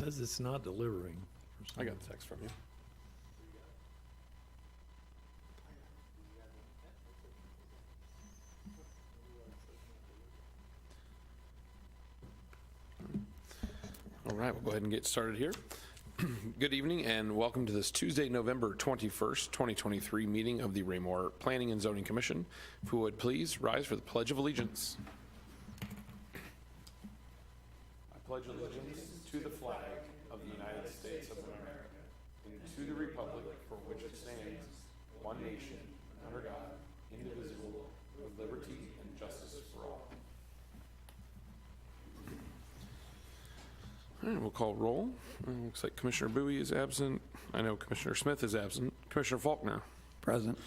Says it's not delivering. I got the text from you. All right, we'll go ahead and get started here. Good evening and welcome to this Tuesday, November 21st, 2023 meeting of the Raymore Planning and Zoning Commission. If you would please rise for the Pledge of Allegiance. I pledge allegiance to the flag of the United States of America and to the republic for which it stands, one nation, under God, indivisible, with liberty and justice for all. All right, we'll call roll. Looks like Commissioner Bowie is absent. I know Commissioner Smith is absent. Commissioner Faulkner. Present.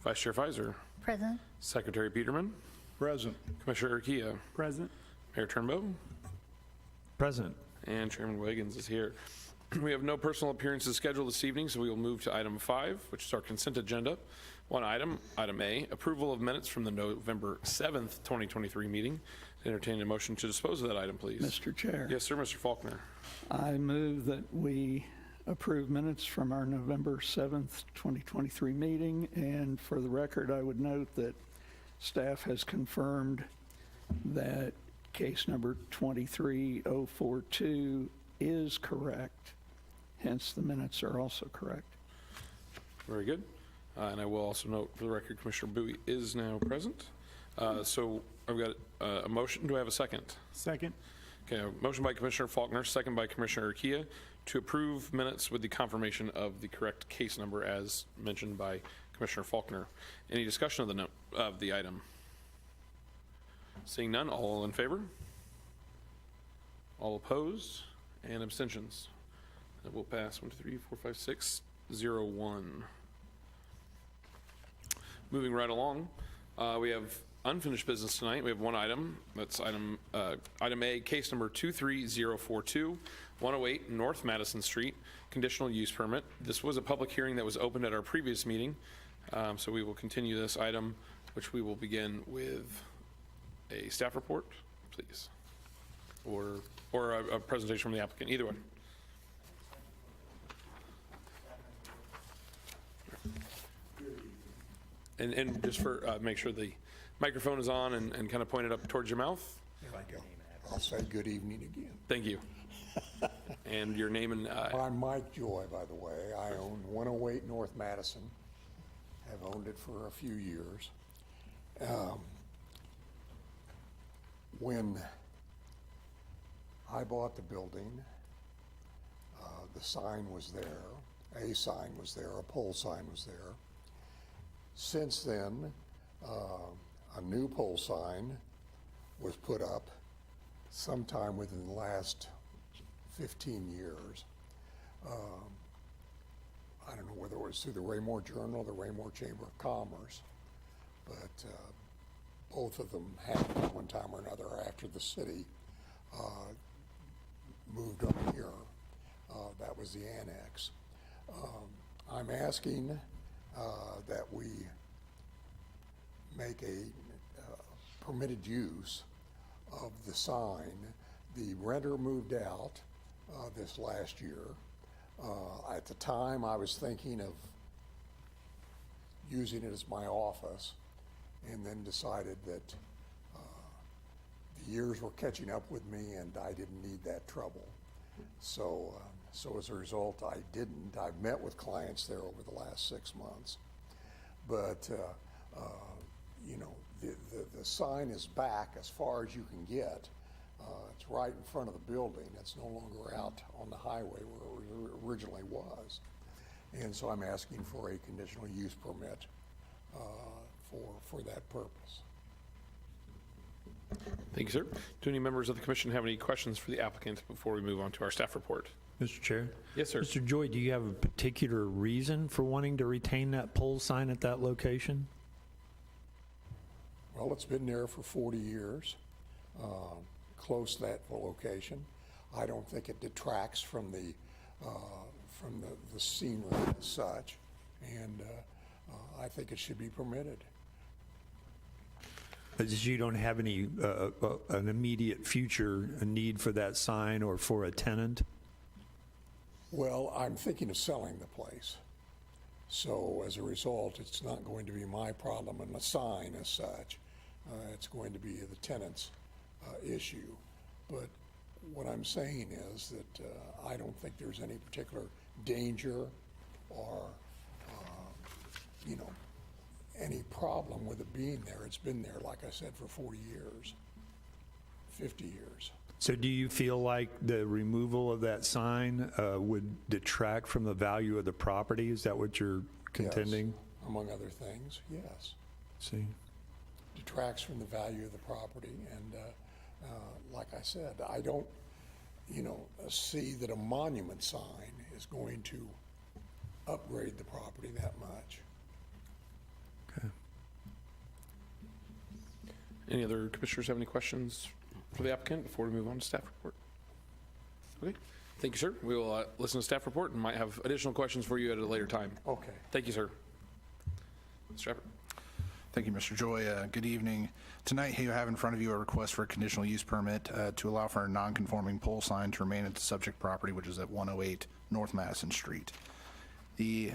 Vice Chair Fizer. Present. Secretary Peterman. Present. Commissioner Urquilla. Present. Mayor Turnbow. Present. And Chairman Wiggins is here. We have no personal appearances scheduled this evening, so we will move to item 5, which is our consent agenda. One item, item A, approval of minutes from the November 7th, 2023 meeting. Entertain a motion to dispose of that item, please. Mr. Chair, Yes, sir, Mr. Faulkner. I move that we approve minutes from our November 7th, 2023 meeting. And for the record, I would note that staff has confirmed that case number 23042 is correct. Hence, the minutes are also correct. Very good. And I will also note for the record, Commissioner Bowie is now present. So I've got a motion. Do I have a second? Second. Okay, a motion by Commissioner Faulkner, second by Commissioner Urquilla to approve minutes with the confirmation of the correct case number as mentioned by Commissioner Faulkner. Any discussion of the of the item? Seeing none, all in favor? All opposed? And abstentions? That will pass 1, 2, 3, 4, 5, 6, 0, 1. Moving right along, we have unfinished business tonight. We have one item. That's item A, case number 23042, 108 North Madison Street, conditional use permit. This was a public hearing that was opened at our previous meeting, so we will continue this item, which we will begin with a staff report, please, or a presentation from the applicant, either one. And just for, make sure the microphone is on and kind of pointed up towards your mouth. There we go. I'll say good evening again. Thank you. And your name and, I'm Mike Joy, by the way. I own 108 North Madison. Have owned it for a few years. When I bought the building, the sign was there, a sign was there, a pole sign was there. Since then, a new pole sign was put up sometime within the last 15 years. I don't know whether it was through the Raymore Journal, the Raymore Chamber of Commerce, but both of them happened at one time or another after the city moved up here. That was the annex. I'm asking that we make a permitted use of the sign. The renter moved out this last year. At the time, I was thinking of using it as my office, and then decided that the years were catching up with me and I didn't need that trouble. So as a result, I didn't. I've met with clients there over the last 6 months. But, you know, the sign is back as far as you can get. It's right in front of the building. It's no longer out on the highway where it originally was. And so I'm asking for a conditional use permit for that purpose. thank you, sir. Do any members of the commission have any questions for the applicant before we move on to our staff report? Mr. Chair? Yes, sir. Mr. Joy, do you have a particular reason for wanting to retain that pole sign at that location? Well, it's been there for 40 years, close to that location. I don't think it detracts from the scenery as such, and I think it should be permitted. Just you don't have any, an immediate future need for that sign or for a tenant? Well, I'm thinking of selling the place. So as a result, it's not going to be my problem and the sign as such. It's going to be the tenant's issue. But what I'm saying is that I don't think there's any particular danger or, any problem with it being there. It's been there, like I said, for 40 years, 50 years. So do you feel like the removal of that sign would detract from the value of the property? Is that what you're contending? Yes, among other things, yes. See? Detracts from the value of the property. And like I said, I don't, see that a monument sign is going to upgrade the property that much. Okay. Any other commissioners have any questions for the applicant before we move on to staff report? Okay, thank you, sir. We will listen to staff report and might have additional questions for you at a later time. Okay. Thank you, sir. Mr. Shepherd. Thank you, Mr. Joy. Good evening. Tonight, you have in front of you a request for a conditional use permit to allow for a non-conforming pole sign to remain at the subject property, which is at 108 North Madison Street. The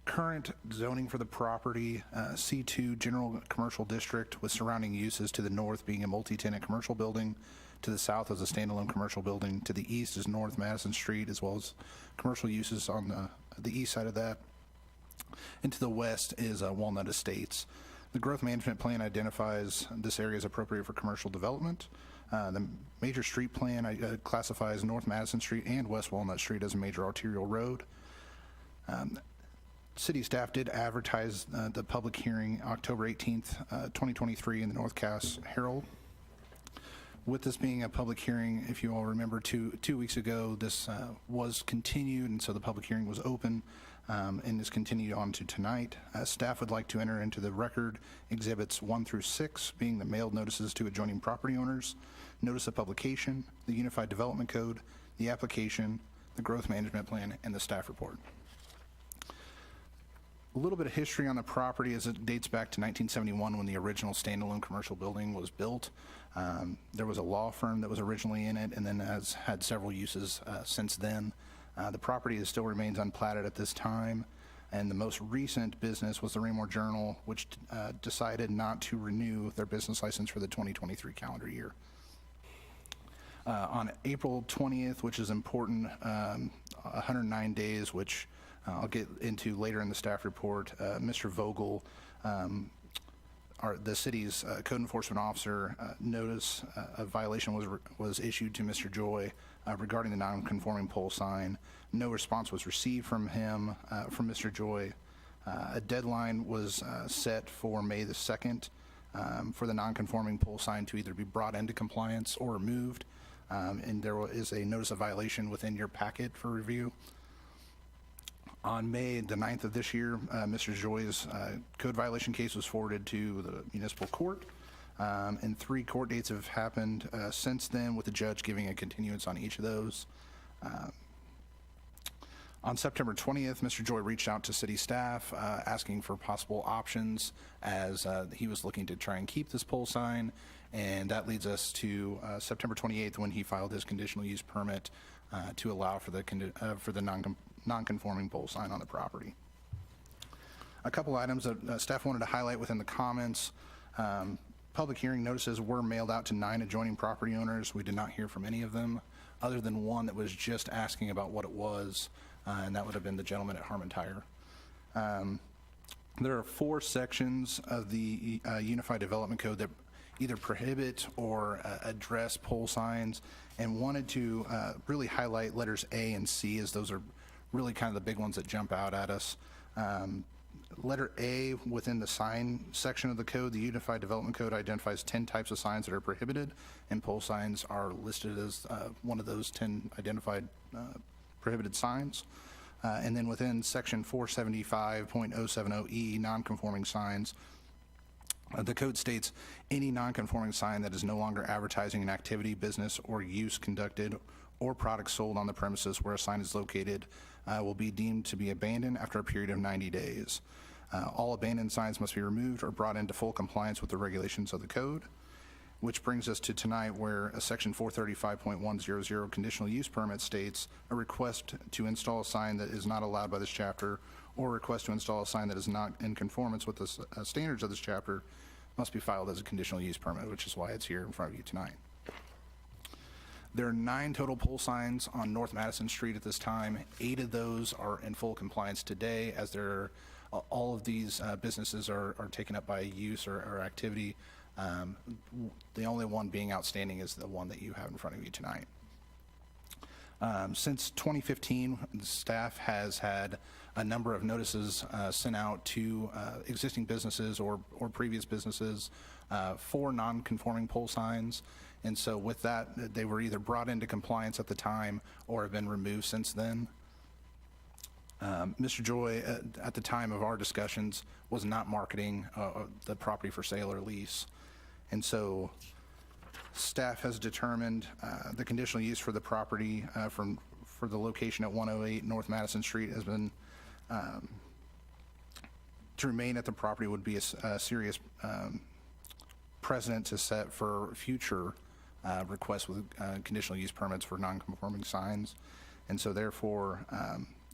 current zoning for the property, C2 General Commercial District with surrounding uses, to the north being a multi-tenant commercial building, to the south is a standalone commercial building, to the east is North Madison Street, as well as commercial uses on the east side of that, and to the west is Walnut Estates. The growth management plan identifies this area as appropriate for commercial development. The major street plan classifies North Madison Street and West Walnut Street as a major arterial road. City staff did advertise the public hearing October 18th, 2023 in the North Cass Herald. With this being a public hearing, if you all remember, two weeks ago, this was continued, and so the public hearing was open and is continued on to tonight. Staff would like to enter into the record exhibits 1 through 6, being the mailed notices to adjoining property owners, notice of publication, the Unified Development Code, the application, the growth management plan, and the staff report. A little bit of history on the property as it dates back to 1971 when the original standalone commercial building was built. There was a law firm that was originally in it and then has had several uses since then. The property still remains unplatted at this time, and the most recent business was the Raymore Journal, which decided not to renew their business license for the 2023 calendar year. On April 20th, which is important, 109 days, which I'll get into later in the staff report, Mr. Vogel, the city's code enforcement officer, notice a violation was issued to Mr. Joy regarding the non-conforming pole sign. No response was received from him, from Mr. Joy. A deadline was set for May the 2nd for the non-conforming pole sign to either be brought into compliance or removed. And there is a notice of violation within your packet for review. On May the 9th of this year, Mr. Joy's code violation case was forwarded to the municipal court, and 3 court dates have happened since then, with the judge giving a continuance on each of those. On September 20th, Mr. Joy reached out to city staff asking for possible options as he was looking to try and keep this pole sign, and that leads us to September 28th when he filed his conditional use permit to allow for the non-conforming pole sign on the property. A couple items that staff wanted to highlight within the comments. Public hearing notices were mailed out to 9 adjoining property owners. We did not hear from any of them, other than one that was just asking about what it was, and that would have been the gentleman at Harmon Tire. There are 4 sections of the Unified Development Code that either prohibit or address pole signs, and wanted to really highlight letters A and C, as those are really kind of the big ones that jump out at us. Letter A within the sign section of the code, the Unified Development Code identifies 10 types of signs that are prohibited, and pole signs are listed as one of those 10 identified prohibited signs. And then within section 475.070E, non-conforming signs, the code states any non-conforming sign that is no longer advertising an activity, business, or use conducted or products sold on the premises where a sign is located will be deemed to be abandoned after a period of 90 days. All abandoned signs must be removed or brought into full compliance with the regulations of the code. which brings us to tonight where a section 435.100 conditional use permit states a request to install a sign that is not allowed by this chapter or a request to install a sign that is not in conformance with the standards of this chapter must be filed as a conditional use permit, which is why it's here in front of you tonight. There are 9 total pole signs on North Madison Street at this time. 8 of those are in full compliance today, as all of these businesses are taken up by use or activity. The only one being outstanding is the one that you have in front of you tonight. Since 2015, the staff has had a number of notices sent out to existing businesses or previous businesses for non-conforming pole signs. And so with that, they were either brought into compliance at the time or have been removed since then. Mr. Joy, at the time of our discussions, was not marketing the property for sale or lease. And so staff has determined the conditional use for the property for the location at 108 North Madison Street has been, to remain at the property would be a serious precedent to set for future requests with conditional use permits for non-conforming signs. And so therefore,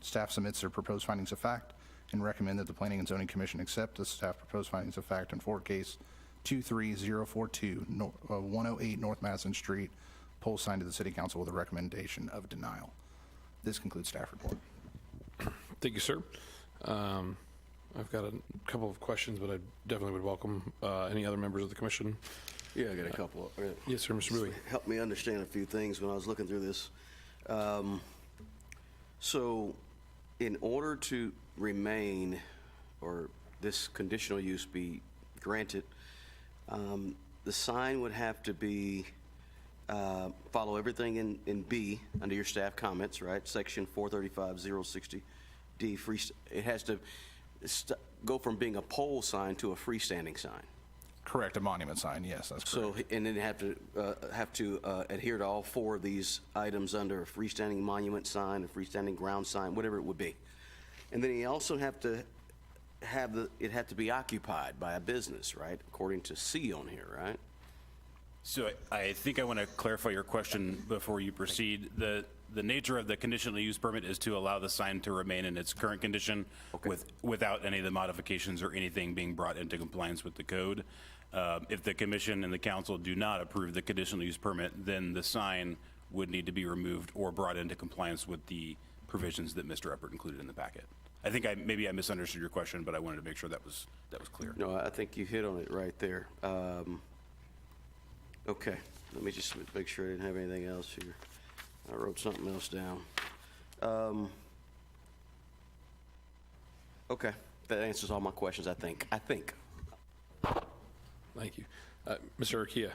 staff submits their proposed findings of fact and recommend that the Planning and Zoning Commission accept the staff proposed findings of fact in Fort Case 23042, 108 North Madison Street, pole sign to the City Council with a recommendation of denial. This concludes staff report. Thank you, sir. I've got a couple of questions, but I definitely would welcome any other members of the commission. Yeah, I got a couple. Yes, sir, Mr. Bowie. Help me understand a few things when I was looking through this. So in order to remain, or this conditional use be granted, the sign would have to be, follow everything in B under your staff comments, right? Section 435-060D, it has to go from being a pole sign to a freestanding sign. Correct, a monument sign, yes, that's correct. So, and then have to adhere to all 4 of these items under a freestanding monument sign, a freestanding ground sign, whatever it would be. And then you also have to have it have to be occupied by a business, right? According to C on here, right? So I think I want to clarify your question before you proceed. The nature of the conditional use permit is to allow the sign to remain in its current condition without any of the modifications or anything being brought into compliance with the code. If the commission and the council do not approve the conditional use permit, then the sign would need to be removed or brought into compliance with the provisions that Mr. Eppert included in the packet. I think maybe I misunderstood your question, but I wanted to make sure that was clear. No, I think you hit on it right there. Okay, let me just make sure I didn't have anything else here. I wrote something else down. Okay, that answers all my questions, I think. Thank you. Mr. Urquia.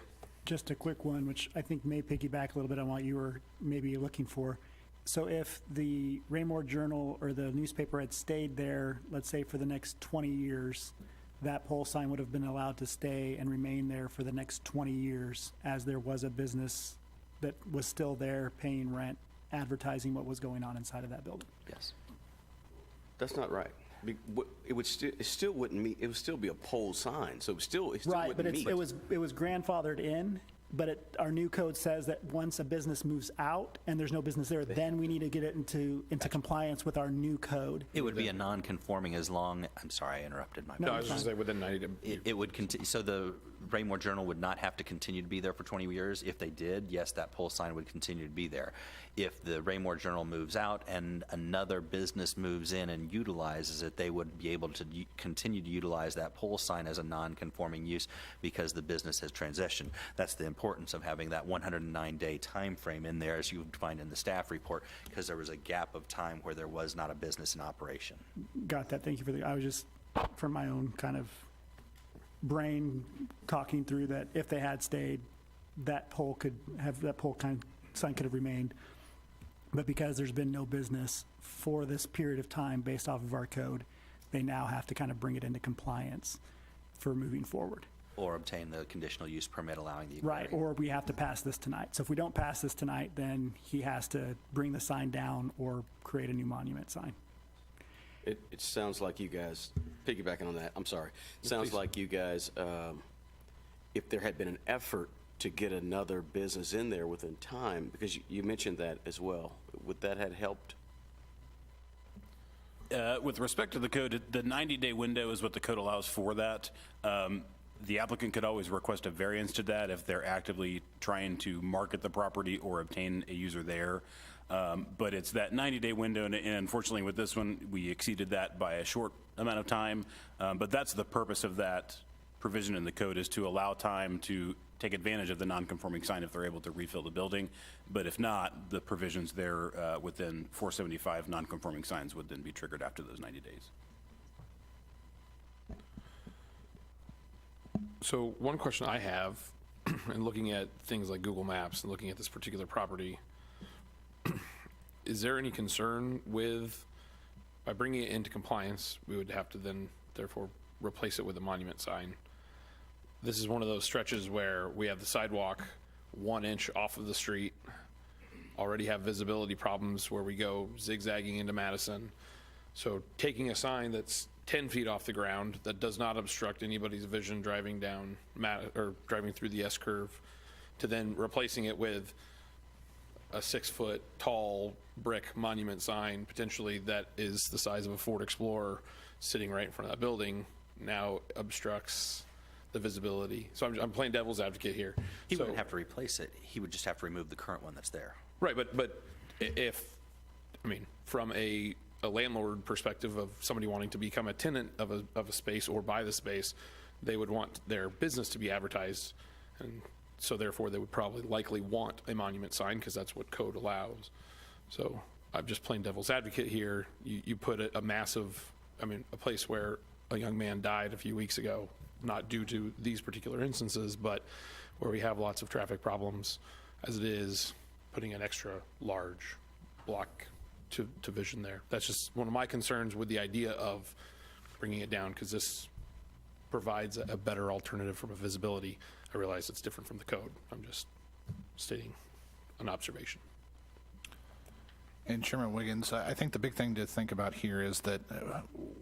Just a quick one, which I think may piggyback a little bit on what you were maybe looking for. So if the Raymore Journal or the newspaper had stayed there, let's say for the next 20 years, that pole sign would have been allowed to stay and remain there for the next 20 years as there was a business that was still there paying rent, advertising what was going on inside of that building. Yes. That's not right. It would still wouldn't meet. It would still be a pole sign, so it still Right, but wouldn't meet. it was grandfathered in, but our new code says that once a business moves out and there's no business there, then we need to get it into compliance with our new code. It would be a non-conforming as long, I'm sorry, I interrupted my. No, I was just saying within 90 days. It would continue, so the Raymore Journal would not have to continue to be there for 20 years. If they did, yes, that pole sign would continue to be there. If the Raymore Journal moves out and another business moves in and utilizes it, they would be able to continue to utilize that pole sign as a non-conforming use because the business has transitioned. That's the importance of having that 109-day time frame in there, as you find in the staff report, because there was a gap of time where there was not a business in operation. Got that. Thank you for I was just, from my own kind of brain talking through that, if they had stayed, that pole sign could have remained. But because there's been no business for this period of time based off of our code, they now have to kind of bring it into compliance for moving forward. Or obtain the conditional use permit allowing the. Right, or we have to pass this tonight. So if we don't pass this tonight, then he has to bring the sign down or create a new monument sign. It sounds like you guys, piggybacking on that, I'm sorry. It sounds like you guys, if there had been an effort to get another business in there within time? Because you mentioned that as well. Would that have helped? With respect to the code, the 90-day window is what the code allows for that. The applicant could always request a variance to that if they're actively trying to market the property or obtain a user there. But it's that 90-day window, and unfortunately with this one, we exceeded that by a short amount of time. But that's the purpose of that provision in the code, is to allow time to take advantage of the non-conforming sign if they're able to refill the building. But if not, the provisions there within 475 non-conforming signs would then be triggered after those 90 days. So one question I have, and looking at things like Google Maps and looking at this particular property, is there any concern with, by bringing it into compliance, we would have to then therefore replace it with a monument sign? This is one of those stretches where we have the sidewalk 1 inch off of the street, already have visibility problems where we go zigzagging into Madison. So taking a sign that's 10 feet off the ground that does not obstruct anybody's vision driving down or driving through the S curve, to then replacing it with a 6-foot tall brick monument sign, potentially that is the size of a Ford Explorer sitting right in front of that building, now obstructs the visibility. So I'm playing devil's advocate here. He So- wouldn't have to replace it. He would just have to remove the current one that's there. Right, but if, I mean, from a landlord perspective of somebody wanting to become a tenant of a space or buy the space, they would want their business to be advertised, and so therefore they would probably likely want a monument sign because that's what code allows. So I'm just playing devil's advocate here. You put a massive, I mean, a place where a young man died a few weeks ago, not due to these particular instances, but where we have lots of traffic problems as it is, putting an extra large block to vision there. That's just one of my concerns with the idea of bringing it down, because this provides a better alternative from a visibility. I realize it's different from the code. I'm just stating an observation. And Chairman Wiggins, I think the big thing to think about here is that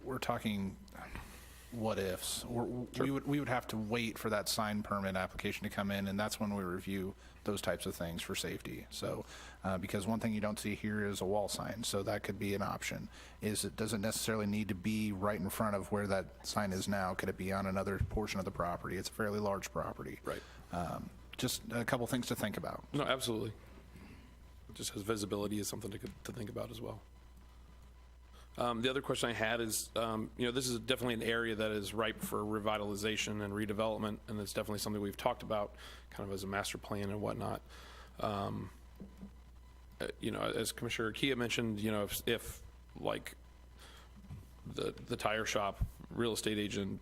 we're talking what ifs. We would have to wait for that sign permit application to come in, and that's when we review those types of things for safety. So, because one thing you don't see here is a wall sign, so that could be an option. Is it doesn't necessarily need to be right in front of where that sign is now. Could it be on another portion of the property? It's a fairly large property. Right. Just a couple things to think about. No, absolutely. Just as visibility is something to think about as well. The other question I had is, this is definitely an area that is ripe for revitalization and redevelopment, and it's definitely something we've talked about kind of as a master plan and whatnot. As Commissioner Kia mentioned, if like the tire shop, real estate agent,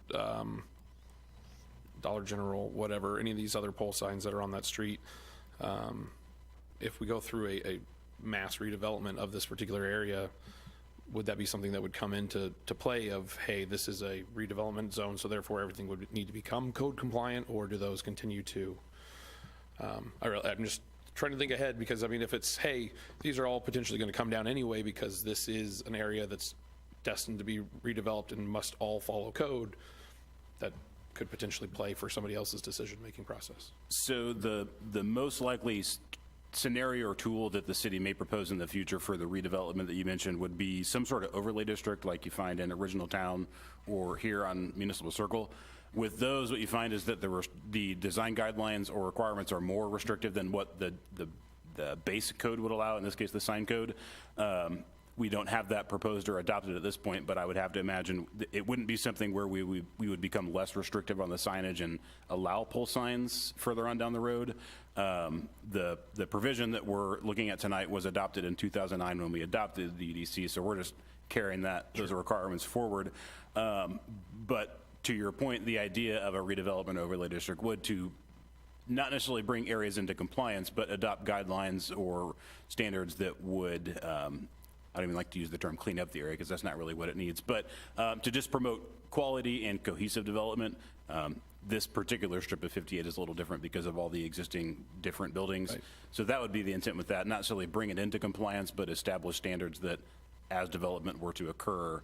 Dollar General, whatever, any of these other pole signs that are on that street, if we go through a mass redevelopment of this particular area, would that be something that would come into play of, hey, this is a redevelopment zone, so therefore everything would need to become code compliant, or do those continue to? I'm just trying to think ahead, because, I mean, if it's, hey, these are all potentially going to come down anyway because this is an area that's destined to be redeveloped and must all follow code, that could potentially play for somebody else's decision-making process. So the most likely scenario or tool that the city may propose in the future for the redevelopment that you mentioned would be some sort of overlay district like you find in Original Town or here on Municipal Circle. With those, what you find is that the design guidelines or requirements are more restrictive than what the basic code would allow, in this case the sign code. We don't have that proposed or adopted at this point, but I would have to imagine it wouldn't be something where we would become less restrictive on the signage and allow pole signs further on down the road. The provision that we're looking at tonight was adopted in 2009 when we adopted the EDC, so we're just carrying those requirements forward. But to your point, the idea of a redevelopment overlay district would to not necessarily bring areas into compliance, but adopt guidelines or standards that would, I don't even like to use the term clean up the area because that's not really what it needs, but to just promote quality and cohesive development. This particular strip of 58 is a little different because of all the existing different buildings. Right. So that would be the intent with that, not necessarily bring it into compliance, but establish standards that as development were to occur,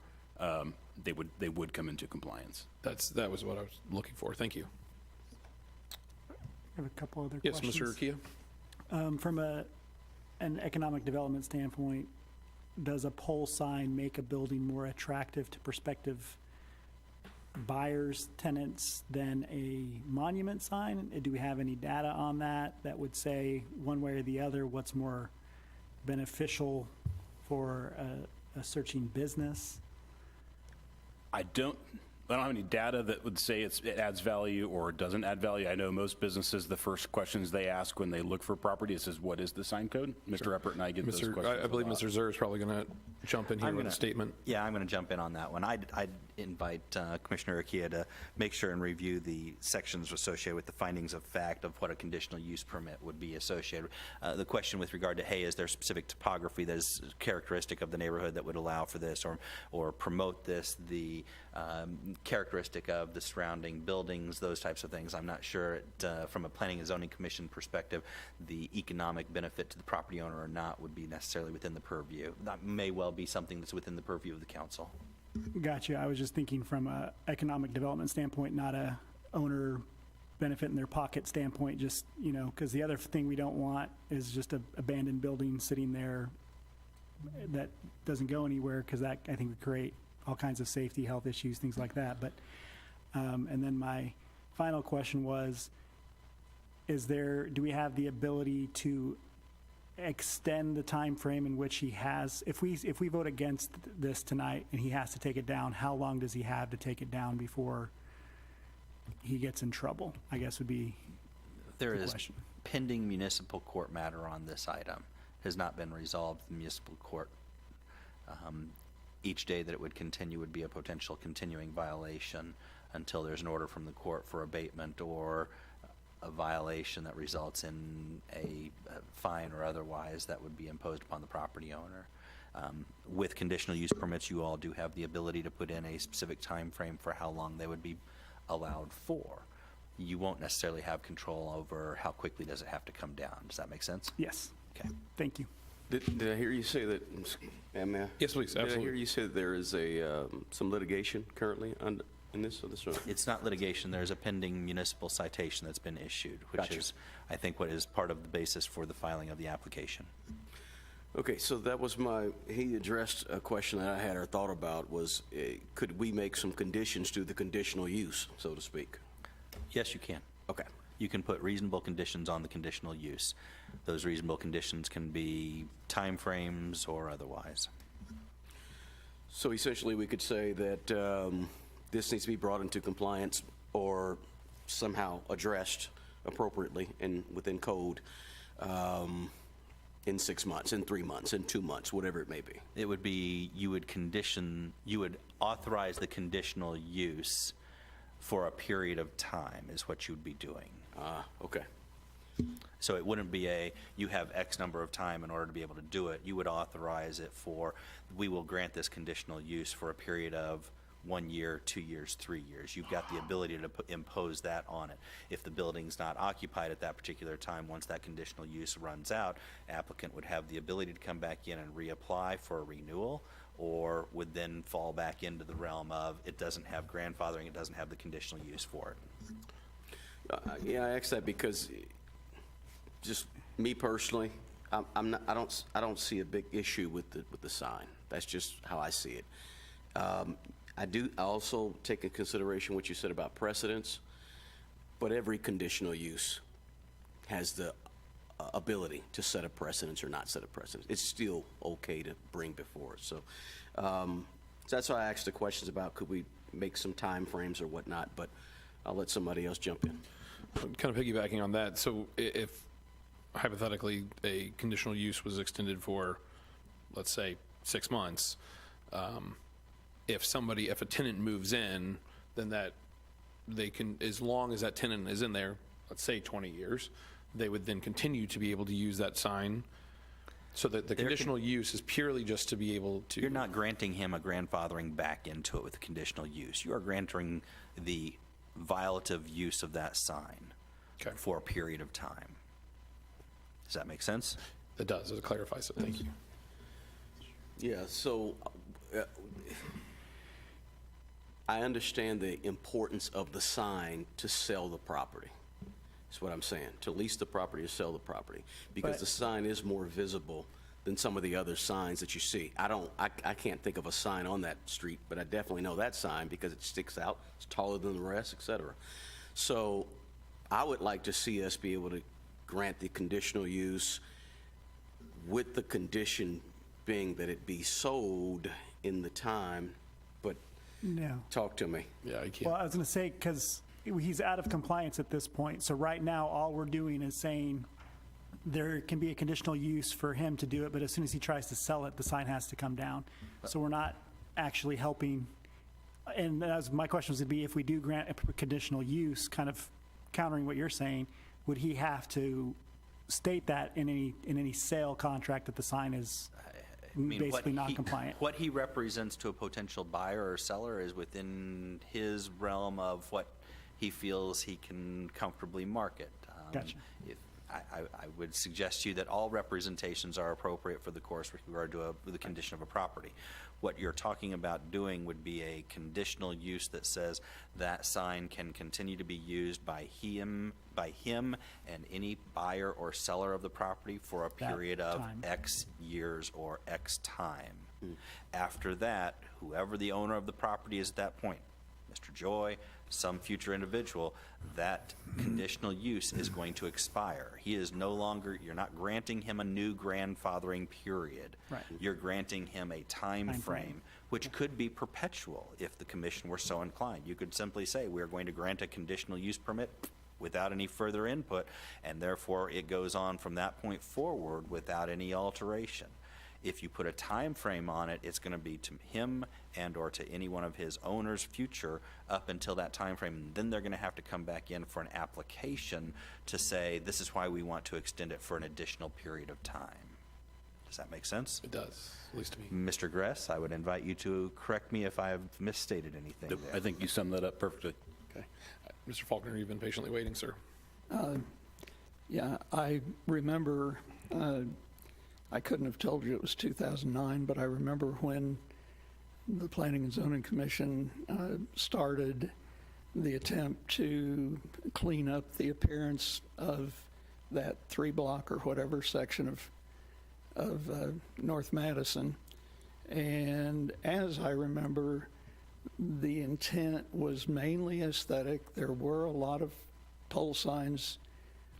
they would come into compliance. That was what I was looking for. Thank you. I have a couple other Yes, questions. Mr. Urquia? From an economic development standpoint, does a pole sign make a building more attractive to prospective buyers, tenants than a monument sign? Do we have any data on that that would say one way or the other what's more beneficial for a searching business? I don't have any data that would say it adds value or doesn't add value. I know most businesses, the first questions they ask when they look for property is what is the sign code? Mr. Eppert and I get those questions I believe a lot. Mr. Zur is probably going to jump in here I'm with a gonna- statement. Yeah, I'm going to jump in on that one. I'd invite Commissioner Urquia to make sure and review the sections associated with the findings of fact of what a conditional use permit would be associated. The question with regard to, hey, is there specific topography that is characteristic of the neighborhood that would allow for this or promote this, the characteristic of the surrounding buildings, those types of things. I'm not sure from a Planning and Zoning Commission perspective, the economic benefit to the property owner or not would be necessarily within the purview. That may well be something that's within the purview of the council. Gotcha. I was just thinking from a economic development standpoint, not a owner benefit in their pocket standpoint, just, because the other thing we don't want is just a abandoned building sitting there that doesn't go anywhere, because that, I think, would create all kinds of safety, health issues, things like that. But, and then my final question was, do we have the ability to extend the time frame in which he has, if we vote against this tonight and he has to take it down, how long does he have to take it down before he gets in trouble, I guess would be There the is question. pending municipal court matter on this item. Has not been resolved in municipal court. Each day that it would continue would be a potential continuing violation until there's an order from the court for abatement or a violation that results in a fine or otherwise that would be imposed upon the property owner. With conditional use permits, you all do have the ability to put in a specific time frame for how long they would be allowed for. You won't necessarily have control over how quickly does it have to come down. Does that make sense? Yes. Okay. Thank you. Did I hear you say that, may I? Yes, please, Did I hear absolutely. you say that there is some litigation currently in this? It's not litigation. There's a pending municipal citation that's been issued, which Gotcha. is, I think, what is part of the basis for the filing of the application. Okay, so that was he addressed a question that I had or thought about was, could we make some conditions to the conditional use, so to speak? Yes, you can. Okay. You can put reasonable conditions on the conditional use. Those reasonable conditions can be timeframes or otherwise. So essentially, we could say that this needs to be brought into compliance or somehow addressed appropriately and within code in 6 months, in 3 months, in 2 months, whatever it may be. It would be, you would authorize the conditional use for a period of time is what you would be doing. Okay. So it wouldn't be you have X number of time in order to be able to do it. You would authorize it for, we will grant this conditional use for a period of 1 year, 2 years, 3 years. You've got the ability to impose that on it. If the building's not occupied at that particular time, once that conditional use runs out, applicant would have the ability to come back in and reapply for a renewal, or would then fall back into the realm of it doesn't have grandfathering, it doesn't have the conditional use for it. Yeah, I asked that because just me personally, I don't see a big issue with the sign. That's just how I see it. I also take into consideration what you said about precedence, but every conditional use has the ability to set a precedence or not set a precedence. It's still okay to bring before us. So that's why I asked the questions about could we make some time frames or whatnot, but I'll let somebody else jump in. Kind of piggybacking on that, so if hypothetically a conditional use was extended for, let's say, 6 months, if a tenant moves in, then that they can, as long as that tenant is in there, let's say 20 years, they would then continue to be able to use that sign. So that the conditional use is purely just to be able to. You're not granting him a grandfathering back into it with conditional use. You are granting the violative use of that sign Okay. for a period of time. Does that make sense? It does, it clarifies it, thank you. Yeah, so I understand the importance of the sign to sell the property. is what I'm saying, to lease the property or sell the property, because But- the sign is more visible than some of the other signs that you see. I can't think of a sign on that street, but I definitely know that sign because it sticks out, it's taller than the rest, et cetera. So I would like to see us be able to grant the conditional use with the condition being that it be sold in the time, but No. talk to me. Yeah, I can't. Well, I was going to say, because he's out of compliance at this point. So right now, all we're doing is saying there can be a conditional use for him to do it, but as soon as he tries to sell it, the sign has to come down. So we're not actually helping. And as my question was going to be, if we do grant a conditional use, kind of countering what you're saying, would he have to state that in any sale contract that the sign is I mean, basically non-compliant? What he represents to a potential buyer or seller is within his realm of what he feels he can comfortably market. Gotcha. If I would suggest to you that all representations are appropriate for the course with regard to the condition of a property. What you're talking about doing would be a conditional use that says that sign can continue to be used by him and any buyer or seller of the property for a That period of time. X years or X time. After that, whoever the owner of the property is at that point, Mr. Joy, some future individual, that conditional use is going to expire. He is no longer, you're not granting him a new grandfathering period. Right. You're granting him a time Time frame. frame, which could be perpetual if the commission were so inclined. You could simply say, we're going to grant a conditional use permit without any further input, and therefore it goes on from that point forward without any alteration. If you put a time frame on it, it's going to be to him and or to any one of his owners future up until that time frame. Then they're going to have to come back in for an application to say, this is why we want to extend it for an additional period of time. Does that make sense? It does, at least to me. Mr. Gress, I would invite you to correct me if I've misstated anything there. I think you summed that up perfectly. Okay. Mr. Faulkner, you've been patiently waiting, sir. Yeah, I remember, I couldn't have told you it was 2009, but I remember when the Planning and Zoning Commission started the attempt to clean up the appearance of that 3-block or whatever section of North Madison. And as I remember, the intent was mainly aesthetic. There were a lot of pole signs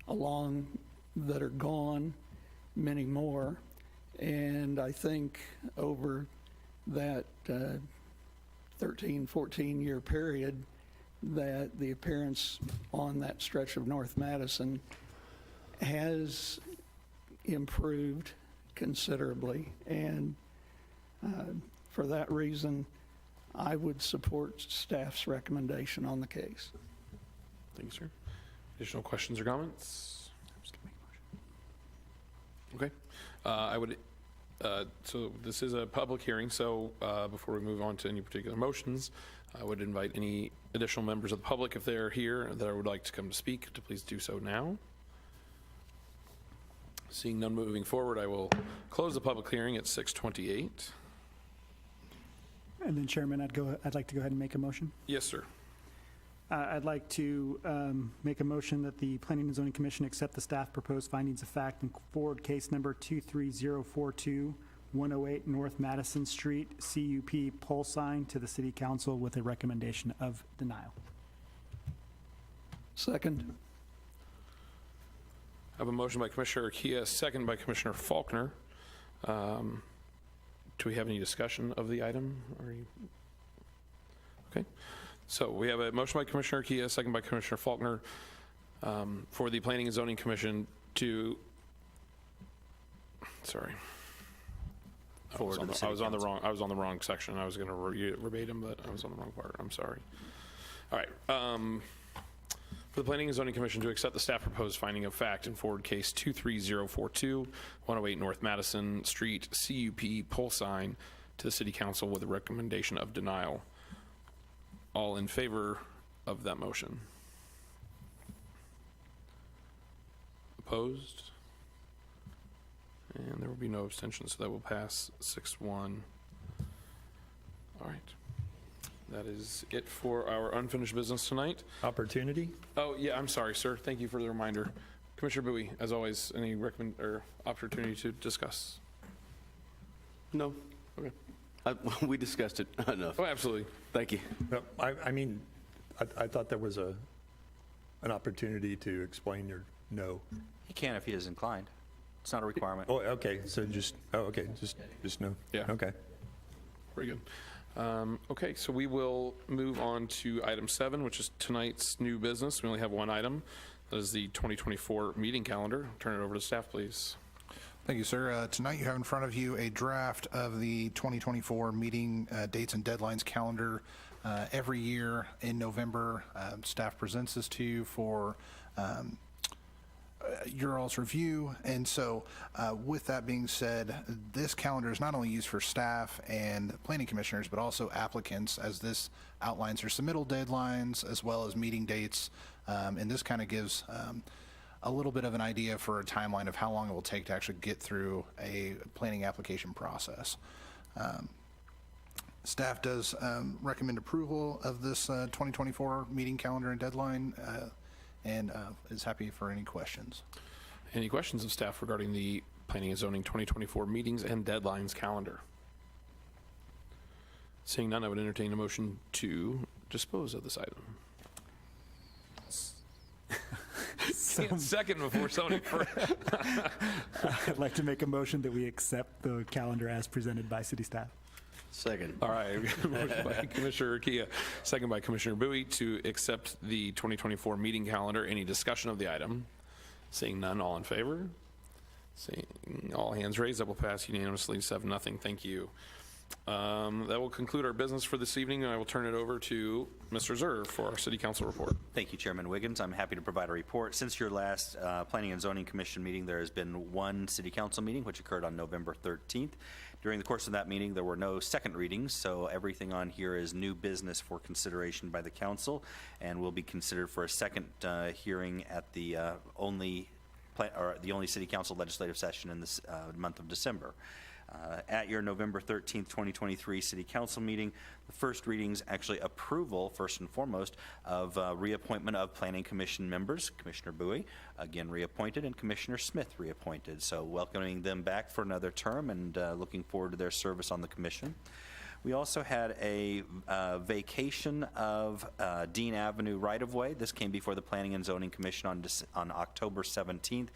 along that are gone, many more. And I think over that 13, 14-year period, that the appearance on that stretch of North Madison has improved considerably. And for that reason, I would support staff's recommendation on the case. Thank you, sir. Additional questions or comments? Okay. I would, so this is a public hearing, so before we move on to any particular motions, I would invite any additional members of the public, if they're here, that would like to come to speak, to please do so now. Seeing none moving forward, I will close the public hearing at 6:28. And then Chairman, I'd like to go ahead and make a motion. Yes, sir. I'd like to make a motion that the Planning and Zoning Commission accept the staff proposed findings of fact and forward case number 23042, 108 North Madison Street, CUP pole sign to the City Council with a recommendation of denial. Second. I have a motion by Commissioner Kia, second by Commissioner Faulkner. Do we have any discussion of the item? Okay. So we have a motion by Commissioner Kia, second by Commissioner Faulkner, for the Planning and Zoning Commission to, sorry. I was on the wrong section. I was going to read it verbatim, but I was on the wrong part. I'm sorry. All right. For the Planning and Zoning Commission to accept the staff proposed finding of fact in forward case 23042, 108 North Madison Street, CUP pole sign to the City Council with a recommendation of denial. All in favor of that motion? Opposed? And there will be no abstentions, so that will pass 6-1. All right. That is it for our unfinished business tonight. Opportunity? Oh, yeah, I'm sorry, sir. Thank you for the reminder. Commissioner Bowie, as always, any opportunity to discuss? No, Okay. we discussed it enough. Oh, absolutely. Thank you. No, I mean, I thought there was an opportunity to explain your no. He can if he is inclined. It's not a requirement. Oh, okay, so just no? Yeah. Okay. Very good. Okay, so we will move on to item 7, which is tonight's new business. We only have one item. That is the 2024 meeting calendar. Turn it over to staff, please. Thank you, sir. Tonight you have in front of you a draft of the 2024 meeting dates and deadlines calendar. Every year in November, staff presents this to you for your all's review. And so with that being said, this calendar is not only used for staff and planning commissioners, but also applicants, as this outlines their submittal deadlines as well as meeting dates. And this kind of gives a little bit of an idea for a timeline of how long it will take to actually get through a planning application process. Staff does recommend approval of this 2024 meeting calendar and deadline, and is happy for any questions. Any questions of staff regarding the Planning and Zoning 2024 meetings and deadlines calendar? Seeing none, I would entertain a motion to dispose of this item. Can't second before somebody first. I'd like to make a motion that we accept the calendar as presented by city staff. Second. All right, motion by Commissioner Urquilla, second by Commissioner Bowie to accept the 2024 meeting calendar. Any discussion of the item? Seeing none, all in favor? Seeing all hands raised, that will pass unanimously, 7-0. Thank you. That will conclude our business for this evening, and I will turn it over to Mr. Zerr for our City Council report. Thank you, Chairman Wiggins. I'm happy to provide a report. Since your last Planning and Zoning Commission meeting, there has been one City Council meeting, which occurred on November 13th. During the course of that meeting, there were no second readings, so everything on here is new business for consideration by the council and will be considered for a second hearing at the only City Council legislative session in this month of December. At your November 13th, 2023 City Council meeting, the first readings actually approval, first and foremost, of reappointment of Planning Commission members. Commissioner Bowie, again reappointed, and Commissioner Smith reappointed. So welcoming them back for another term and looking forward to their service on the commission. We also had a vacation of Dean Avenue right-of-way. This came before the Planning and Zoning Commission on October 17th.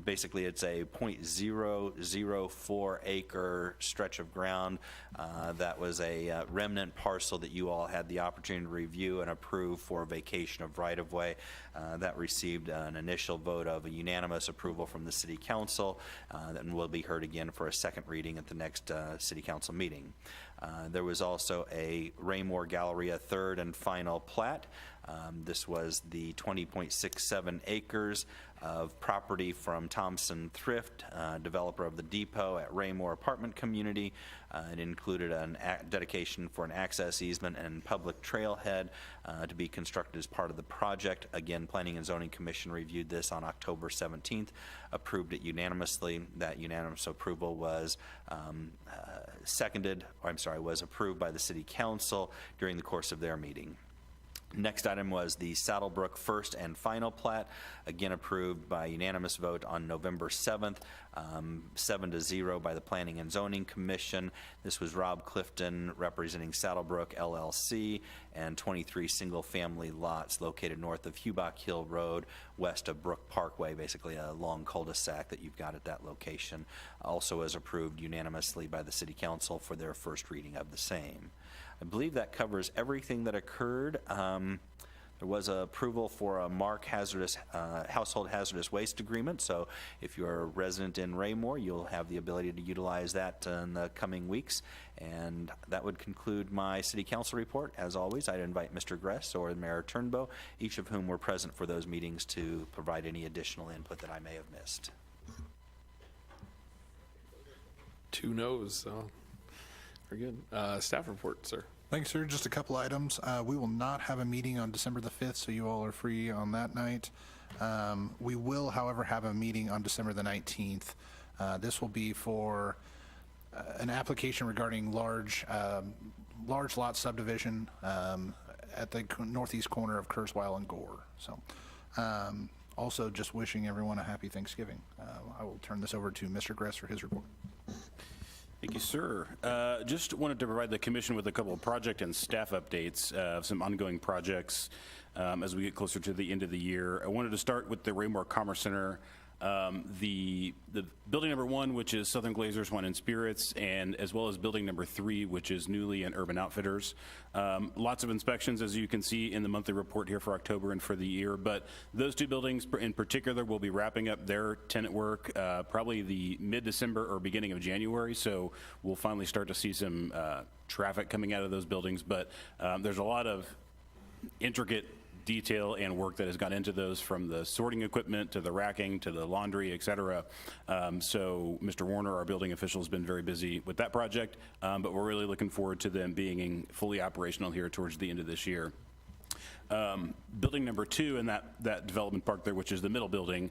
Basically, it's a .004 acre stretch of ground that was a remnant parcel that you all had the opportunity to review and approve for vacation of right-of-way. That received an initial vote of a unanimous approval from the City Council, and will be heard again for a second reading at the next City Council meeting. There was also a Raymore Galleria third and final plat. This was the 20.67 acres of property from Thompson Thrift, developer of the depot at Raymore Apartment Community. It included a dedication for an access easement and public trailhead to be constructed as part of the project. Again, Planning and Zoning Commission reviewed this on October 17th, approved it unanimously. That unanimous approval was was approved by the City Council during the course of their meeting. Next item was the Saddlebrook first and final plat, again approved by unanimous vote on November 7th, 7-0 by the Planning and Zoning Commission. This was Rob Clifton representing Saddlebrook LLC and 23 single-family lots located north of Hubach Hill Road, west of Brook Parkway, basically a long cul-de-sac that you've got at that location. Also was approved unanimously by the City Council for their first reading of the same. I believe that covers everything that occurred. There was approval for a MARC household hazardous waste agreement. So if you're a resident in Raymore, you'll have the ability to utilize that in the coming weeks. And that would conclude my City Council report. As always, I'd invite Mr. Gress or Mayor Turnbow, each of whom were present for those meetings, to provide any additional input that I may have missed. 2 noes, so very good. Staff report, sir. Thanks, sir. Just a couple items. We will not have a meeting on December the 5th, so you all are free on that night. We will, however, have a meeting on December the 19th. This will be for an application regarding large large lot subdivision at the northeast corner of Kurzweil and Gore. So also just wishing everyone a happy Thanksgiving. I will turn this over to Mr. Gress for his report. Thank you, sir. Just wanted to provide the commission with a couple of project and staff updates of some ongoing projects as we get closer to the end of the year. I wanted to start with the Raymore Commerce Center. The building number 1, which is Southern Glazers Wine and Spirits, and as well as building number 3, which is Newly and Urban Outfitters. Lots of inspections, as you can see in the monthly report here for October and for the year, but those 2 buildings in particular will be wrapping up their tenant work probably the mid-December or beginning of January, so we'll finally start to see some traffic coming out of those buildings, but there's a lot of intricate detail and work that has gone into those, from the sorting equipment to the racking to the laundry, et cetera. So Mr. Warner, our building official, has been very busy with that project, but we're really looking forward to them being fully operational here towards the end of this year. Building number 2 in that development park there, which is the middle building,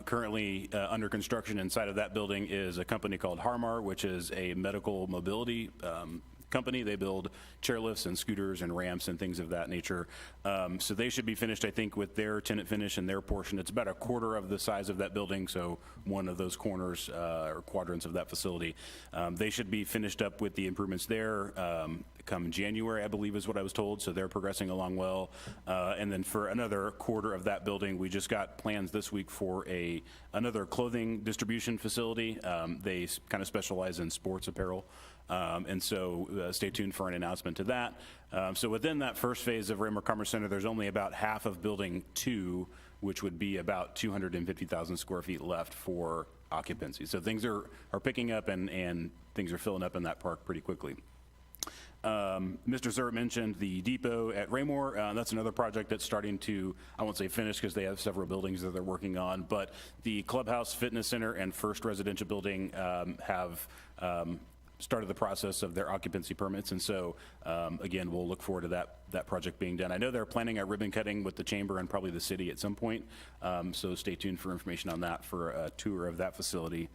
currently under construction inside of that building is a company called Harmar, which is a medical mobility company. They build chairlifts and scooters and ramps and things of that nature. So they should be finished, I think, with their tenant finish and their portion. It's about a quarter of the size of that building, so one of those corners or quadrants of that facility. They should be finished up with the improvements there come January, I believe is what I was told, so they're progressing along well. And then for another quarter of that building, we just got plans this week for another clothing distribution facility. They kind of specialize in sports apparel. And so stay tuned for an announcement to that. So within that first phase of Raymore Commerce Center, there's only about half of building 2, which would be about 250,000 square feet left for occupancy. So things are picking up and things are filling up in that park pretty quickly. Mr. Zert mentioned the depot at Raymore. That's another project that's starting to, I won't say finish because they have several buildings that they're working on, but the Clubhouse Fitness Center and First Residential Building have started the process of their occupancy permits, and so again, we'll look forward to that project being done. I know they're planning a ribbon cutting with the chamber and probably the city at some point, so stay tuned for information on that for a tour of that facility.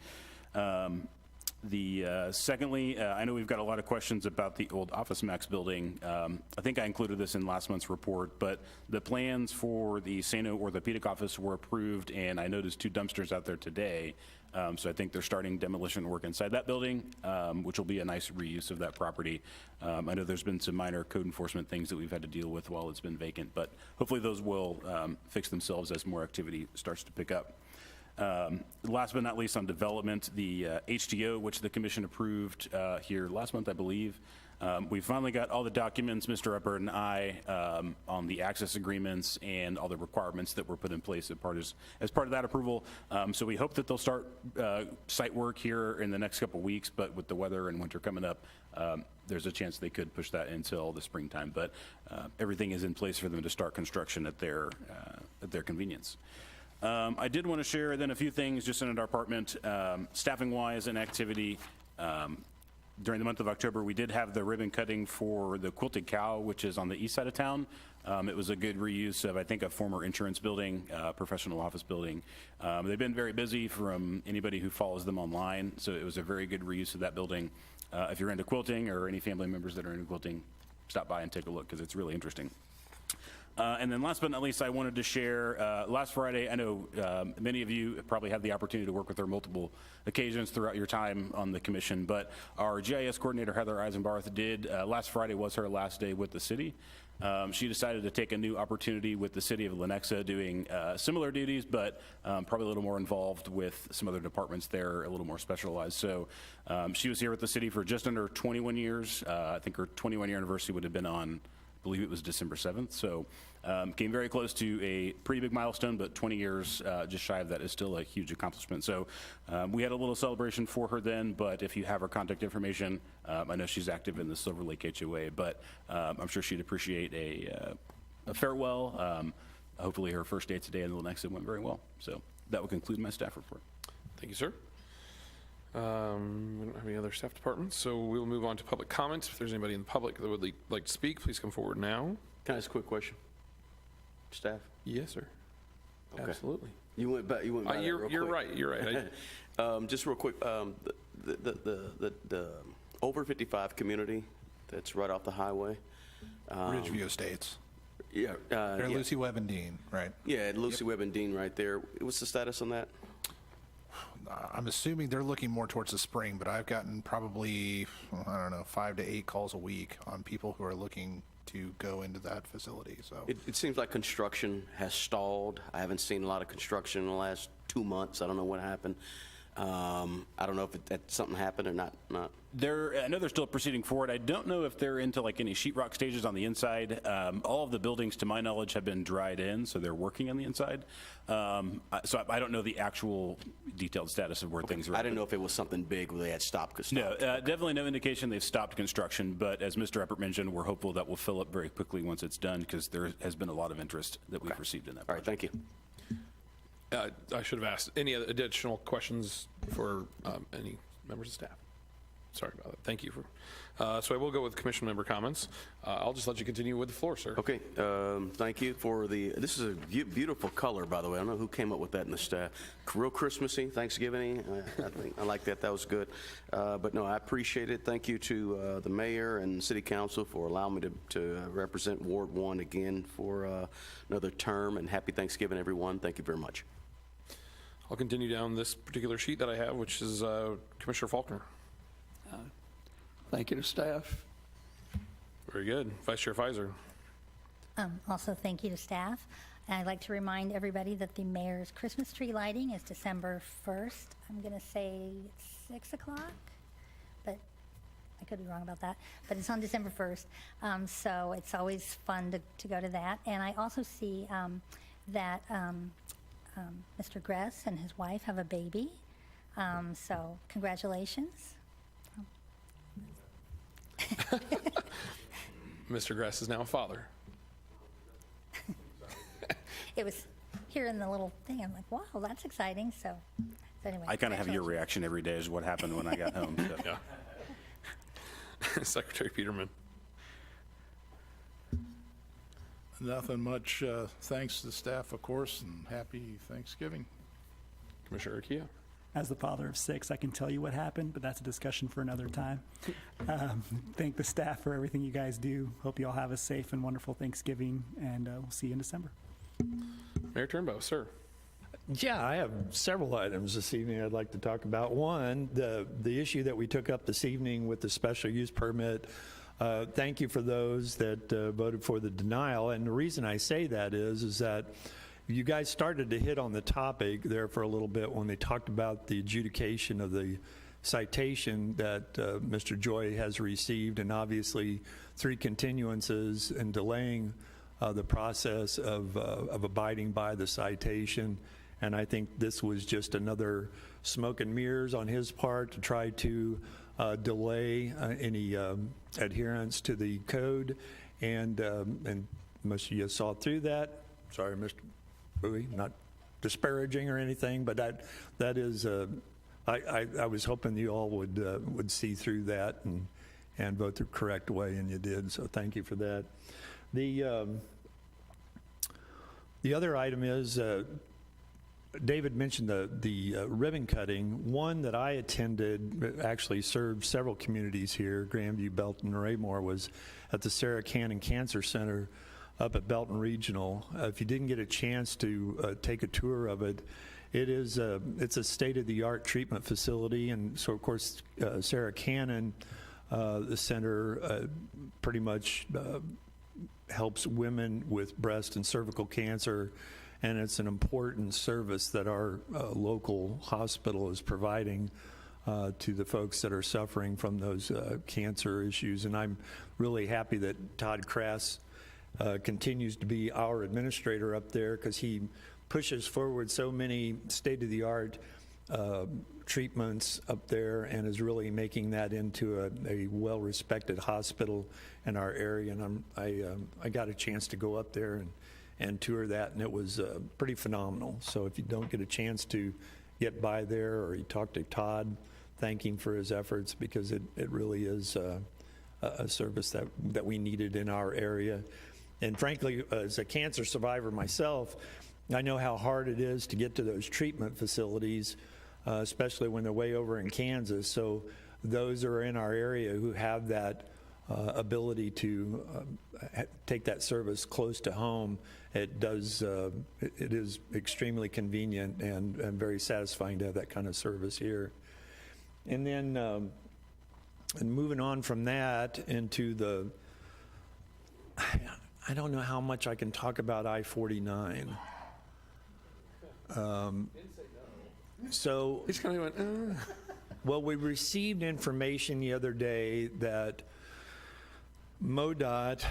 Secondly, I know we've got a lot of questions about the old Office Max building. I think I included this in last month's report, but the plans for the Sano Orthopedic Office were approved, and I noticed 2 dumpsters out there today. So I think they're starting demolition work inside that building, which will be a nice reuse of that property. I know there's been some minor code enforcement things that we've had to deal with while it's been vacant, but hopefully those will fix themselves as more activity starts to pick up. Last but not least, on development, the HTO, which the commission approved here last month, I believe. We finally got all the documents, Mr. Uppert and I, on the access agreements and all the requirements that were put in place as part of that approval. So we hope that they'll start site work here in the next couple weeks, but with the weather and winter coming up, there's a chance they could push that until the springtime. But everything is in place for them to start construction at their convenience. I did want to share then a few things just in our department, staffing-wise and activity. During the month of October, we did have the ribbon cutting for the Quilted Cow, which is on the east side of town. It was a good reuse of, I think, a former insurance building, professional office building. They've been very busy from anybody who follows them online, so it was a very good reuse of that building. If you're into quilting or any family members that are into quilting, stop by and take a look because it's really interesting. And then last but not least, I wanted to share, last Friday, I know many of you probably had the opportunity to work with her multiple occasions throughout your time on the commission, but our GIS coordinator, Heather Eisenbarth, did, last Friday was her last day with the city. She decided to take a new opportunity with the city of Lenexa doing similar duties, but probably a little more involved with some other departments there, a little more specialized. So she was here with the city for just under 21 years. I think her 21-year anniversary would have been on, I believe it was December 7th. So came very close to a pretty big milestone, but 20 years just shy of that is still a huge accomplishment. So we had a little celebration for her then, but if you have her contact information, I know she's active in the Silver Lake HOA, but I'm sure she'd appreciate a farewell. Hopefully her first day today in the Lenexa went very well. So that will conclude my staff report. Thank you, sir. We don't have any other staff departments, so we'll move on to public comment. If there's anybody in the public that would like to speak, please come forward now. Can I ask a quick question? Staff? Yes, sir. Okay. Absolutely. You went back. You went by that real You're quick. right. You're right. Just real quick, the over 55 community that's right off the highway. Ridgeview Estates. Yeah. They're Yeah. Lucy Webb and Dean, right? Yeah, Lucy Webb and Dean right there. What's the status on that? I'm assuming they're looking more towards the spring, but I've gotten probably, I don't know, 5 to 8 calls a week on people who are looking to go into that facility, so. It seems like construction has stalled. I haven't seen a lot of construction in the last 2 months. I don't know what happened. I don't know if that something happened or not. I know they're still proceeding forward. I don't know if they're into like any sheetrock stages on the inside. All of the buildings, to my knowledge, have been dried in, so they're working on the inside. So I don't know the actual detailed status of where things are. I didn't know if it was something big where they had stopped. No, definitely no indication they've stopped construction, but as Mr. Eppert mentioned, we're hopeful that will fill up very quickly once it's done, because there has been a lot of interest that we've received in that All right, project. thank you. I should have asked, any other additional questions for any members of staff? Sorry about that. Thank you. So I will go with commission member comments. I'll just let you continue with the floor, sir. Okay, thank you for this is a beautiful color, by the way. I don't know who came up with that in the staff. Real Christmassy, Thanksgiving. I like that. That was good. But no, I appreciate it. Thank you to the mayor and city council for allowing me to represent Ward 1 again for another term. And happy Thanksgiving, everyone. Thank you very much. I'll continue down this particular sheet that I have, which is Commissioner Faulkner. Thank you to staff. Very good. Vice Chair Pfizer. Also, thank you to staff. And I'd like to remind everybody that the mayor's Christmas tree lighting is December 1st. I'm going to say it's 6 o'clock, but I could be wrong about that. But it's on December 1st, so it's always fun to go to that. And I also see that Mr. Gress and his wife have a baby, so congratulations. Mr. Gress is now a father. It was here in the little thing. I'm like, wow, that's exciting. So anyway. I kind of have your congratulations. reaction every day is what happened when I got home. So. Yeah. Secretary Peterman. Nothing much. Thanks to the staff, of course, and happy Thanksgiving. Commissioner Urquia. As the father of 6, I can tell you what happened, but that's a discussion for another time. Thank the staff for everything you guys do. Hope you all have a safe and wonderful Thanksgiving, and we'll see you in December. Mayor Turnbow, sir. Yeah, I have several items this evening I'd like to talk about. One, the issue that we took up this evening with the special use permit. Thank you for those that voted for the denial. And the reason I say that is that you guys started to hit on the topic there for a little bit when they talked about the adjudication of the citation that Mr. Joy has received, and obviously 3 continuances and delaying the process of abiding by the citation. And I think this was just another smoke and mirrors on his part to try to delay any adherence to the code. And most of you saw through that. Sorry, Mr. Bowie, not disparaging or anything, but that is, I was hoping you all would see through that and vote the correct way, and you did. So thank you for that. The other item is, David mentioned the ribbon cutting. One that I attended, actually served several communities here, Grandview, Belton, Raymore, was at the Sarah Cannon Cancer Center up at Belton Regional. If you didn't get a chance to take a tour of it, it's a state-of-the-art treatment facility. And so, of course, Sarah Cannon, the center, pretty much helps women with breast and cervical cancer. And it's an important service that our local hospital is providing to the folks that are suffering from those cancer issues. And I'm really happy that Todd Crass continues to be our administrator up there, because he pushes forward so many state-of-the-art treatments up there and is really making that into a well-respected hospital in our area. And I got a chance to go up there and tour that, and it was pretty phenomenal. So if you don't get a chance to get by there, or you talk to Todd, thank him for his efforts, because it really is a service that we needed in our area. And frankly, as a cancer survivor myself, I know how hard it is to get to those treatment facilities, especially when they're way over in Kansas. So those are in our area who have that ability to take that service close to home, it does, it is extremely convenient and very satisfying to have that kind of service here. And then, and moving on from that into the, I don't know how much I can talk about I-49. So, He's kind of went, well, we received information the other day that MoDOT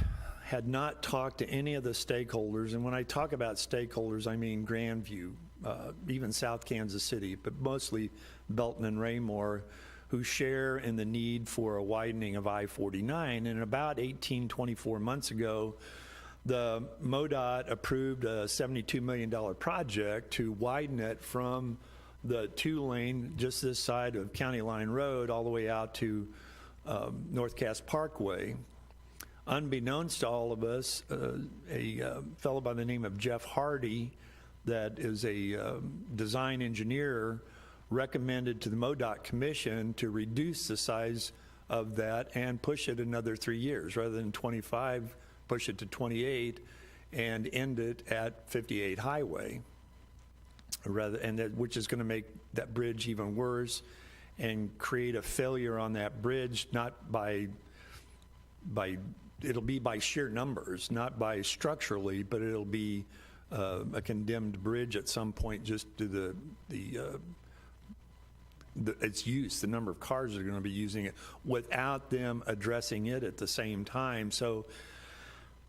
had not talked to any of the stakeholders, and when I talk about stakeholders, I mean Grandview, even South Kansas City, but mostly Belton and Raymore, who share in the need for a widening of I-49. And about 24 months ago, the MoDOT approved a $72 million project to widen it from the 2-lane just this side of County Line Road all the way out to North Cass Parkway. Unbeknownst to all of us, a fellow by the name of Jeff Hardy, that is a design engineer, recommended to the MoDOT Commission to reduce the size of that and push it another 3 years. Rather than 25, push it to 28 and end it at 58 Highway. Which is going to make that bridge even worse and create a failure on that bridge, not by it'll be by sheer numbers, not by structurally, but it'll be a condemned bridge at some point just to its use, the number of cars that are going to be using it, without them addressing it at the same time. So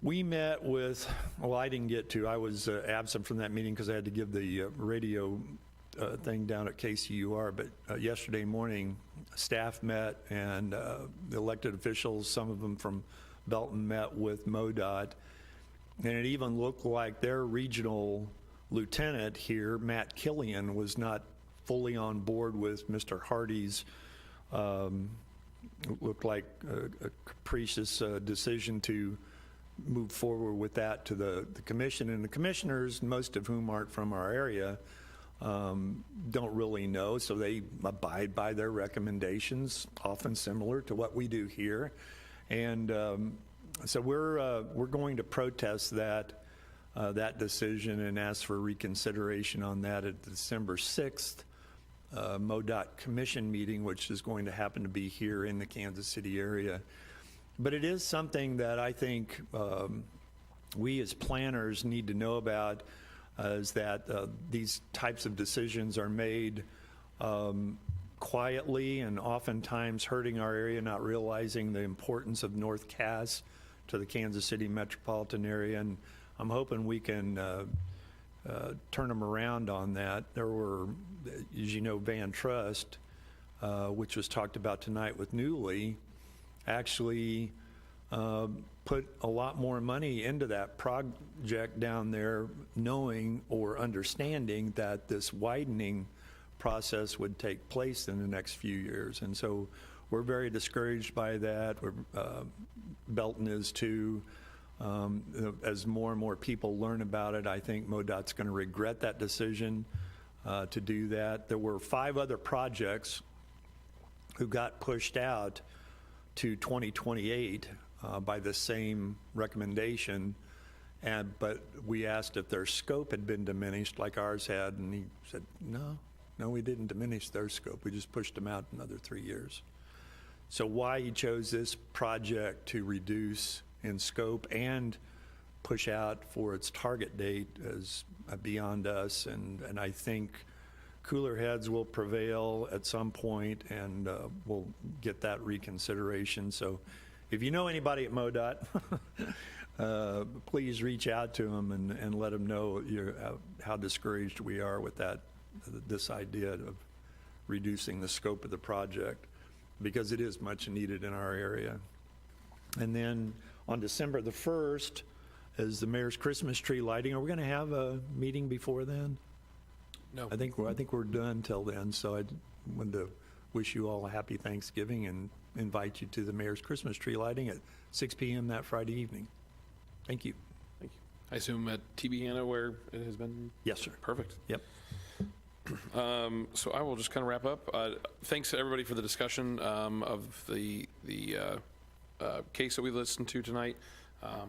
we met with, well, I didn't get to, I was absent from that meeting because I had to give the radio thing down at KCUR, but yesterday morning, staff met and the elected officials, some of them from Belton, met with MoDOT, and it even looked like their regional lieutenant here, Matt Killian, was not fully on board with Mr. Hardy's, looked like a capricious decision to move forward with that to the commission. And the commissioners, most of whom aren't from our area, don't really know, so they abide by their recommendations, often similar to what we do here. And so we're going to protest that decision and ask for reconsideration on that at the December 6th MoDOT Commission meeting, which is going to happen to be here in the Kansas City area. But it is something that I think we as planners need to know about, is that these types of decisions are made quietly and oftentimes hurting our area, not realizing the importance of North Cass to the Kansas City metropolitan area. And I'm hoping we can turn them around on that. There were, as you know, Van Trust, which was talked about tonight with Newly, actually put a lot more money into that project down there, knowing or understanding that this widening process would take place in the next few years. And so we're very discouraged by that. Belton is too. As more and more people learn about it, I think MoDOT's going to regret that decision to do that. There were 5 other projects who got pushed out to 2028 by the same recommendation, but we asked if their scope had been diminished like ours had, and he said, no, we didn't diminish their scope. We just pushed them out another 3 years. So why he chose this project to reduce in scope and push out for its target date is beyond us, and I think cooler heads will prevail at some point, and we'll get that reconsideration. So if you know anybody at MoDOT, please reach out to them and let them know how discouraged we are with this idea of reducing the scope of the project, because it is much needed in our area. And then on December the 1st is the mayor's Christmas tree lighting. Are we going to have a meeting before then? No. I think we're done till then, so I wanted to wish you all a happy Thanksgiving and invite you to the mayor's Christmas tree lighting at 6 p.m. that Friday evening. Thank you. Thank you. I assume at TB Hanna, where it has been? Yes, sir. Perfect. Yep. So I will just kind of wrap up. Thanks to everybody for the discussion of the case that we listened to tonight. I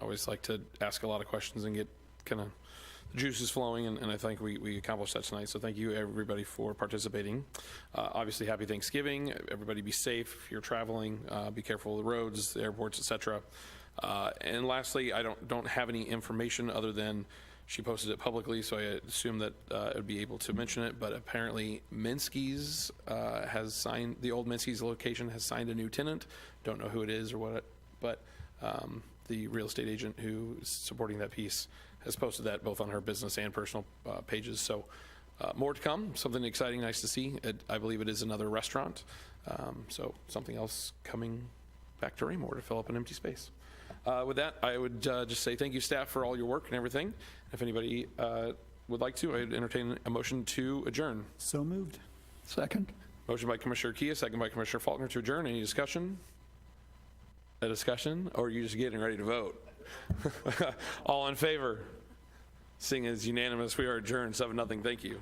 always like to ask a lot of questions and get kind of the juices flowing, and I think we accomplished that tonight. So thank you, everybody, for participating. Obviously, happy Thanksgiving. Everybody be safe if you're traveling. Be careful of the roads, the airports, etc. And lastly, I don't have any information other than she posted it publicly, so I assume that I would be able to mention it. But apparently, Minsky's has signed, the old Minsky's location has signed a new tenant. Don't know who it is or what, but the real estate agent who is supporting that piece has posted that both on her business and personal pages. So more to come, something exciting, nice to see. I believe it is another restaurant. So something else coming back to Raymore to fill up an empty space. With that, I would just say thank you, staff, for all your work and everything. If anybody would like to, I'd entertain a motion to adjourn. So moved. Second? Motion by Commissioner Kia, second by Commissioner Faulkner to adjourn. Any discussion? A discussion? Or are you just getting ready to vote? All in favor? Seeing as unanimous, we are adjourned 7-0. Thank you.